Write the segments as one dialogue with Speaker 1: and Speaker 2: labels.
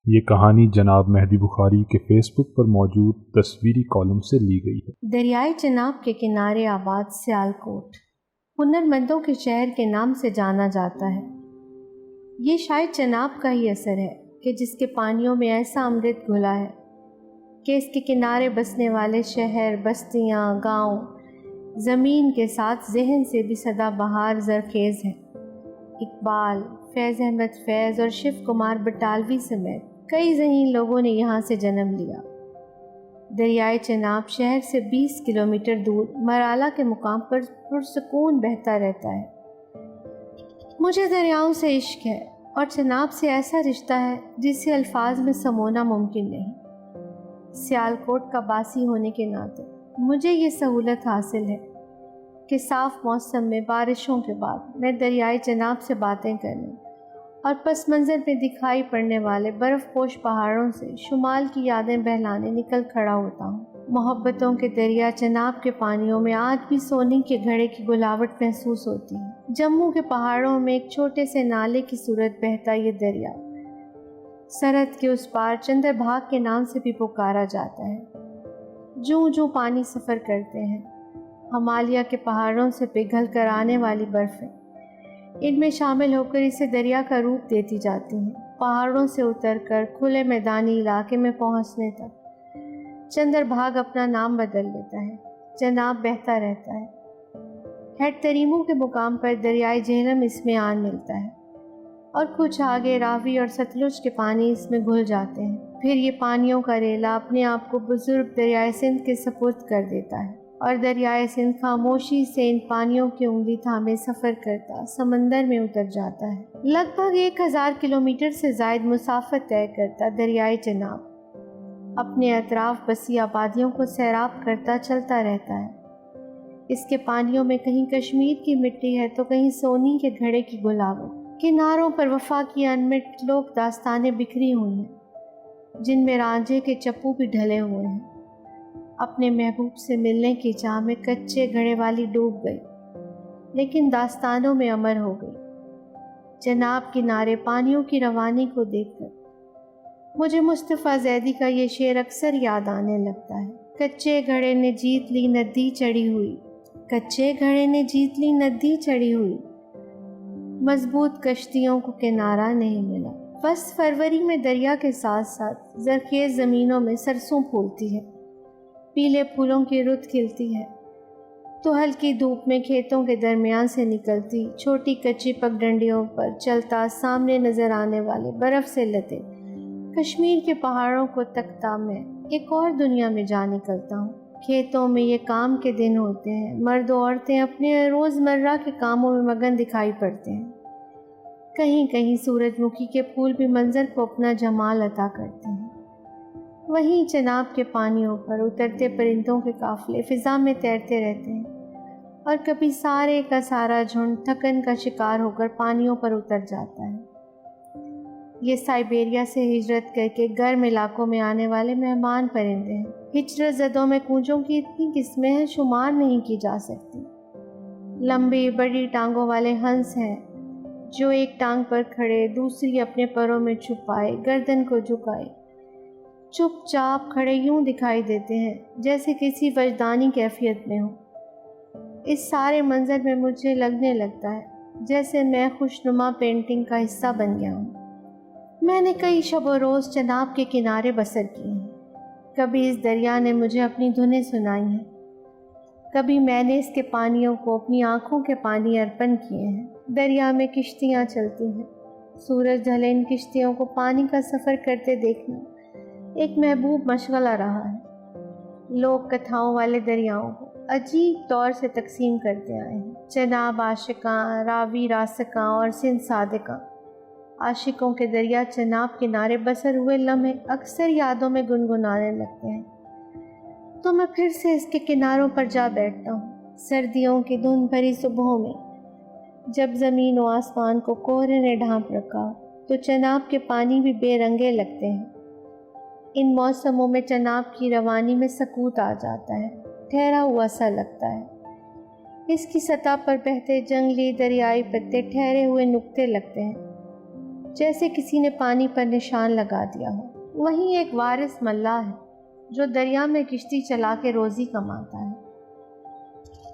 Speaker 1: یہ کہانی جناب مہدی بخاری کے فیس بک پر موجود تصویری کالم سے لی گئی ہے۔
Speaker 2: دریائے چناب کے کنارے آباد سیالکوٹ ہنرمندوں کے شہر کے نام سے جانا جاتا ہے۔ یہ شاید چناب کا ہی اثر ہے کہ جس کے پانیوں میں ایسا امرت گھلا ہے کہ اس کے کنارے بسنے والے شہر، بستیاں، گاؤں زمین کے ساتھ ذہن سے بھی سدا بہار زرخیز ہیں۔ اقبال، فیض احمد فیض اور شیو کمار بٹالوی سمیت کئی ذہین لوگوں نے یہاں سے جنم لیا۔ دریائے چناب شہر سے 20 کلومیٹر دور مرالا کے مقام پر پرسکون بہتا رہتا ہے۔ مجھے دریاؤں سے عشق ہے اور چناب سے ایسا رشتہ ہے جسے الفاظ میں سمونا ممکن نہیں۔ سیالکوٹ کا باسی ہونے کے ناطے مجھے یہ سہولت حاصل ہے کہ صاف موسم میں بارشوں کے بعد میں دریائے چناب سے باتیں کرنے اور پس منظر میں دکھائی پڑنے والے برف پوش پہاڑوں سے شمال کی یادیں بہلانے نکل کھڑا ہوتا ہوں۔ محبتوں کے دریا چناب کے پانیوں میں آج بھی سونے کے گھڑے کی گلاوٹ محسوس ہوتی ہے۔ جموں کے پہاڑوں میں ایک چھوٹے سے نالے کی صورت بہتا یہ دریا سرحد کے اس پار چندر بھاگ کے نام سے بھی پکارا جاتا ہے۔ جوں جوں پانی سفر کرتے ہیں، ہمالیہ کے پہاڑوں سے پگھل کر آنے والی برفیں ان میں شامل ہو کر اسے دریا کا روپ دیتی جاتی ہیں۔ پہاڑوں سے اتر کر کھلے میدانی علاقے میں پہنچنے تک چندر بھاگ اپنا نام بدل لیتا ہے، چناب بہتا رہتا ہے۔ ہیڈ تریمو کے مقام پر دریائے جہلم اس میں آن ملتا ہے اور کچھ آگے راوی اور ستلج کے پانی اس میں گھل جاتے ہیں۔ پھر یہ پانیوں کا ریلا اپنے آپ کو بزرگ دریائے سندھ کے سپرد کر دیتا ہے اور دریائے سندھ خاموشی سے ان پانیوں کی انگلی تھامے سفر کرتا سمندر میں اتر جاتا ہے۔ لگ بھگ 1000 کلومیٹر سے زائد مسافت طے کرتا دریائے چناب اپنے اطراف بسی آبادیوں کو سیراب کرتا چلتا رہتا ہے۔ اس کے پانیوں میں کہیں کشمیر کی مٹی ہے تو کہیں سونی کے گھڑے کی گلاوٹ۔ کناروں پر وفا کی انمٹ لوک داستانیں بکھری ہوئی ہیں جن میں رانجھے کے چپو بھی ڈھلے ہوئے ہیں۔ اپنے محبوب سے ملنے کی چاہ میں کچے گھڑے والی ڈوب گئی لیکن داستانوں میں امر ہو گئی۔ چناب کنارے پانیوں کی روانی کو دیکھ کر مجھے مصطفیٰ زیدی کا یہ شعر اکثر یاد آنے لگتا ہے۔ کچے گھڑے نے جیت لی ندی چڑھی ہوئی، کچے گھڑے نے جیت لی ندی چڑھی ہوئی، مضبوط کشتیوں کو کنارہ نہیں ملا۔ بس فروری میں دریا کے ساتھ ساتھ زرخیز زمینوں میں سرسوں پھولتی ہے، پیلے پھولوں کی رت کھلتی ہے تو ہلکی دھوپ میں کھیتوں کے درمیان سے نکلتی چھوٹی کچی پگڈنڈیوں پر چلتا سامنے نظر آنے والے برف سے لدے کشمیر کے پہاڑوں کو تکتا میں ایک اور دنیا میں جا نکلتا ہوں۔ کھیتوں میں یہ کام کے دن ہوتے ہیں، مرد و عورتیں اپنے روزمرہ کے کاموں میں مگن دکھائی پڑتے ہیں۔ کہیں کہیں سورج مکھی کے پھول بھی منظر کو اپنا جمال عطا کرتے ہیں۔ وہیں چناب کے پانیوں پر اترتے پرندوں کے قافلے فضا میں تیرتے رہتے ہیں اور کبھی سارے کا سارا جھنڈ تھکن کا شکار ہو کر پانیوں پر اتر جاتا ہے۔ یہ سائبیریا سے ہجرت کر کے گرم علاقوں میں آنے والے مہمان پرندے ہیں۔ ہجرت زدوں میں کونجوں کی اتنی قسمیں ہیں شمار نہیں کی جا سکتی۔ لمبی بڑی ٹانگوں والے ہنس ہیں جو ایک ٹانگ پر کھڑے دوسری اپنے پروں میں چھپائے گردن کو جھکائے چپ چاپ کھڑے یوں دکھائی دیتے ہیں جیسے کسی وجدانی کیفیت میں ہوں۔ اس سارے منظر میں مجھے لگنے لگتا ہے جیسے میں خوشنما پینٹنگ کا حصہ بن گیا ہوں۔ میں نے کئی شب و روز چناب کے کنارے بسر کیے ہیں۔ کبھی اس دریا نے مجھے اپنی دھنیں سنائی ہیں، کبھی میں نے اس کے پانیوں کو اپنی آنکھوں کے پانی ارپن کیے ہیں۔ دریا میں کشتیاں چلتی ہیں، سورج ڈھلے ان کشتیوں کو پانی کا سفر کرتے دیکھنا ایک محبوب مشغلہ رہا ہے۔ لوگ کتھاؤں والے دریاؤں کو عجیب طور سے تقسیم کرتے آئے ہیں۔ چناب عاشقاں، راوی راسقاں اور سندھ صادقاں۔ عاشقوں کے دریا چناب کنارے بسر ہوئے لمحے اکثر یادوں میں گنگنانے لگتے ہیں تو میں پھر سے اس کے کناروں پر جا بیٹھتا ہوں۔ سردیوں کی دھند بھری صبحوں میں جب زمین و آسمان کو کوہرے نے ڈھانپ رکھا ہو تو چناب کے پانی بھی بے رنگے لگتے ہیں۔ ان موسموں میں چناب کی روانی میں سکوت آ جاتا ہے، ٹھہرا ہوا سا لگتا ہے۔ اس کی سطح پر بہتے جنگلی دریائی پتے ٹھہرے ہوئے نقطے لگتے ہیں جیسے کسی نے پانی پر نشان لگا دیا ہو۔ وہیں ایک وارث ملاح ہے جو دریا میں کشتی چلا کے روزی کماتا ہے۔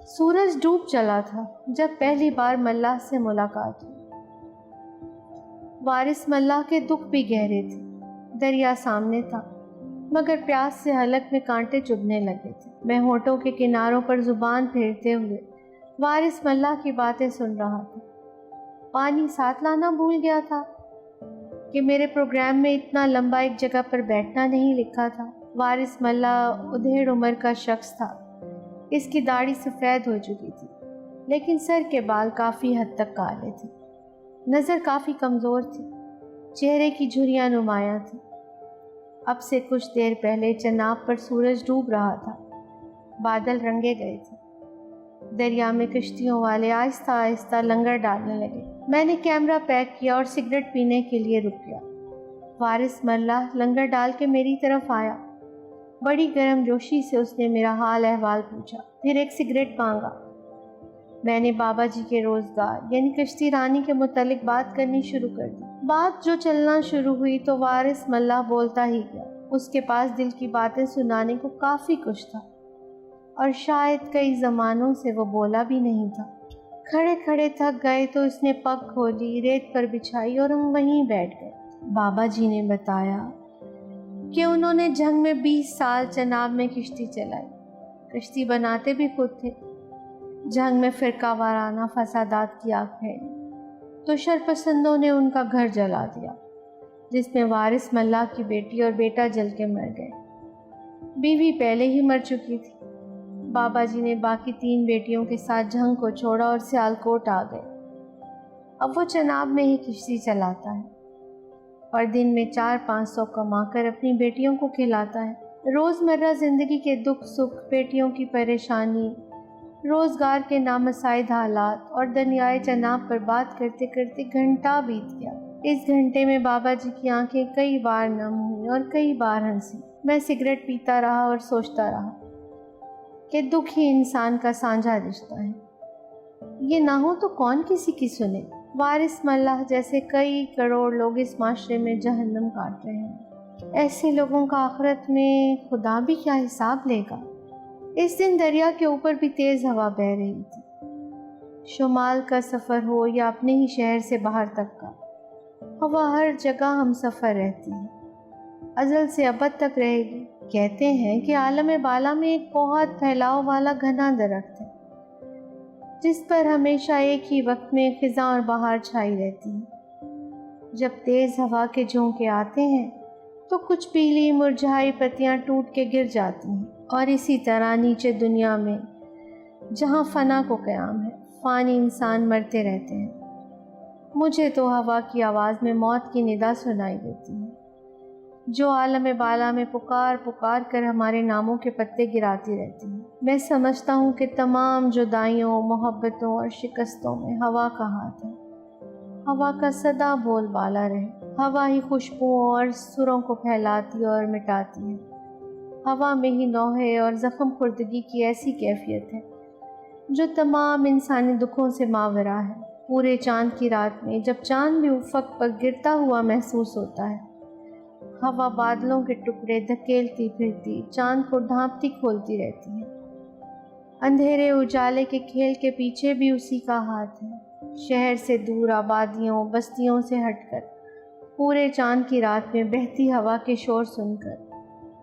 Speaker 2: سورج ڈوب چلا تھا جب پہلی بار ملاح سے ملاقات ہوئی۔ وارث ملاح کے دکھ بھی گہرے تھے۔ دریا سامنے تھا مگر پیاس سے حلق میں کانٹے چبھنے لگے تھے۔ میں ہونٹوں کے کناروں پر زبان پھیرتے ہوئے وارث ملاح کی باتیں سن رہا تھا۔ پانی ساتھ لانا بھول گیا تھا کہ میرے پروگرام میں اتنا لمبا ایک جگہ پر بیٹھنا نہیں لکھا تھا۔ وارث ملاح ادھیڑ عمر کا شخص تھا۔ اس کی داڑھی سفید ہو چکی تھی لیکن سر کے بال کافی حد تک کالے تھے۔ نظر کافی کمزور تھی، چہرے کی جھریاں نمایاں تھیں۔ اب سے کچھ دیر پہلے جناب پر سورج ڈوب رہا تھا، بادل رنگے گئے تھے، دریا میں کشتیوں والے آہستہ آہستہ لنگر ڈالنے لگے۔ میں نے کیمرہ پیک کیا اور سگریٹ پینے کے لیے رک گیا۔ وارث ملاح لنگر ڈال کے میری طرف آیا۔ بڑی گرم جوشی سے اس نے میرا حال احوال پوچھا، پھر ایک سگریٹ مانگا۔ میں نے بابا جی کے روزگار یعنی کشتی رانی کے متعلق بات کرنی شروع کر دی۔ بات جو چلنا شروع ہوئی تو وارث ملاح بولتا ہی گیا۔ اس کے پاس دل کی باتیں سنانے کو کافی کچھ تھا اور شاید کئی زمانوں سے وہ بولا بھی نہیں تھا۔ کھڑے کھڑے تھک گئے تو اس نے پگ کھولی، ریت پر بچھائی اور ہم وہیں بیٹھ گئے۔ بابا جی نے بتایا کہ انہوں نے جنگ میں 20 سال چناب میں کشتی چلائی، کشتی بناتے بھی خود تھے۔ جنگ میں فرقہ وارانہ فسادات کی آگ پھیلی تو شرپسندوں نے ان کا گھر جلا دیا، جس میں وارث ملاح کی بیٹی اور بیٹا جل کے مر گئے۔ بیوی پہلے ہی مر چکی تھی۔ بابا جی نے باقی 3 بیٹیوں کے ساتھ جنگ کو چھوڑا اور سیالکوٹ آ گئے۔ اب وہ چناب میں ہی کشتی چلاتا ہے اور دن میں 400-500 کما کر اپنی بیٹیوں کو کھلاتا ہے۔ روزمرہ زندگی کے دکھ سکھ، بیٹیوں کی پریشانی، روزگار کے نامساعد حالات اور دریائے چناب پر بات کرتے کرتے گھنٹہ بیت گیا۔ اس گھنٹے میں بابا جی کی آنکھیں کئی بار نم ہوئی اور کئی بار ہنسی۔ میں سگریٹ پیتا رہا اور سوچتا رہا کہ دکھ ہی انسان کا سانجھا رشتہ ہے۔ یہ نہ ہو تو کون کسی کی سنے۔ وارث ملاح جیسے کئی کروڑ لوگ اس معاشرے میں جہنم کاٹ رہے ہیں۔ ایسے لوگوں کا آخرت میں خدا بھی کیا حساب لے گا۔ اس دن دریا کے اوپر بھی تیز ہوا بہ رہی تھی۔ شمال کا سفر ہو یا اپنے ہی شہر سے باہر تک کا، ہوا ہر جگہ ہم سفر رہتی ہے، ازل سے ابد تک رہے گی۔ کہتے ہیں کہ عالم بالا میں ایک بہت پھیلاؤ والا گھنا درخت ہے جس پر ہمیشہ ایک ہی وقت میں خزاں اور بہار چھائی رہتی ہے۔ جب تیز ہوا کے جھونکے آتے ہیں تو کچھ پیلی مرجھائی پتیاں ٹوٹ کے گر جاتی ہیں، اور اسی طرح نیچے دنیا میں جہاں فنا کو قیام ہے، فانی انسان مرتے رہتے ہیں۔ مجھے تو ہوا کی آواز میں موت کی ندا سنائی دیتی ہے، جو عالم بالا میں پکار پکار کر ہمارے ناموں کے پتے گراتی رہتی ہے۔ میں سمجھتا ہوں کہ تمام جدائیوں، محبتوں اور شکستوں میں ہوا کا ہاتھ ہے۔ ہوا کا سدا بول بالا رہے۔ ہوا ہی خوشبوؤں اور سروں کو پھیلاتی اور مٹاتی ہے۔ ہوا میں ہی نوحے اور زخم خوردگی کی ایسی کیفیت ہے جو تمام انسانی دکھوں سے ماورا ہے۔ پورے چاند کی رات میں جب چاند بھی افق پر گرتا ہوا محسوس ہوتا ہے، ہوا بادلوں کے ٹکڑے دھکیلتی پھرتی چاند کو ڈھانپتی کھولتی رہتی ہے۔ اندھیرے اجالے کے کھیل کے پیچھے بھی اسی کا ہاتھ ہے۔ شہر سے دور، آبادیوں بستیوں سے ہٹ کر، پورے چاند کی رات میں بہتی ہوا کے شور سن کر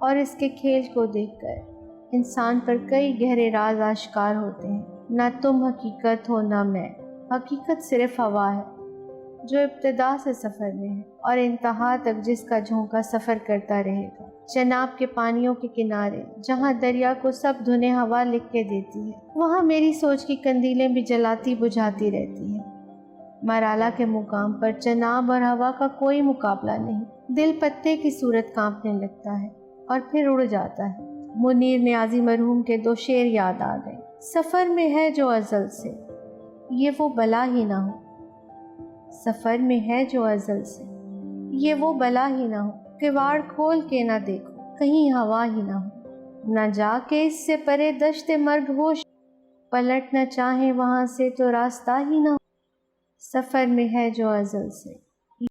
Speaker 2: اور اس کے کھیل کو دیکھ کر انسان پر کئی گہرے راز آشکار ہوتے ہیں۔ نہ تم حقیقت ہو نہ میں، حقیقت صرف ہوا ہے جو ابتدا سے سفر میں ہے اور انتہا تک جس کا جھونکا سفر کرتا رہے گا۔ چناب کے پانیوں کے کنارے جہاں دریا کو سب دھنیں ہوا لکھ کے دیتی ہے، وہاں میری سوچ کی کندیلیں بھی جلاتی بجھاتی رہتی ہیں۔ مرالہ کے مقام پر چناب اور ہوا کا کوئی مقابلہ نہیں۔ دل پتے کی صورت کانپنے لگتا ہے اور پھر اڑ جاتا ہے۔ منیر نیازی مرحوم کے 2 شعر یاد آ گئے۔ سفر میں ہے جو ازل سے، یہ وہ بلا ہی نہ ہو۔ سفر میں ہے جو ازل سے، یہ وہ بلا ہی نہ ہو۔ کواڑ کھول کے نہ دیکھو، کہیں ہوا ہی نہ ہو۔ نہ جا کے اس سے پرے دشت مرگ ہوش، پلٹ نہ چاہیں وہاں سے تو راستہ ہی نہ ہو۔ سفر میں ہے جو ازل سے۔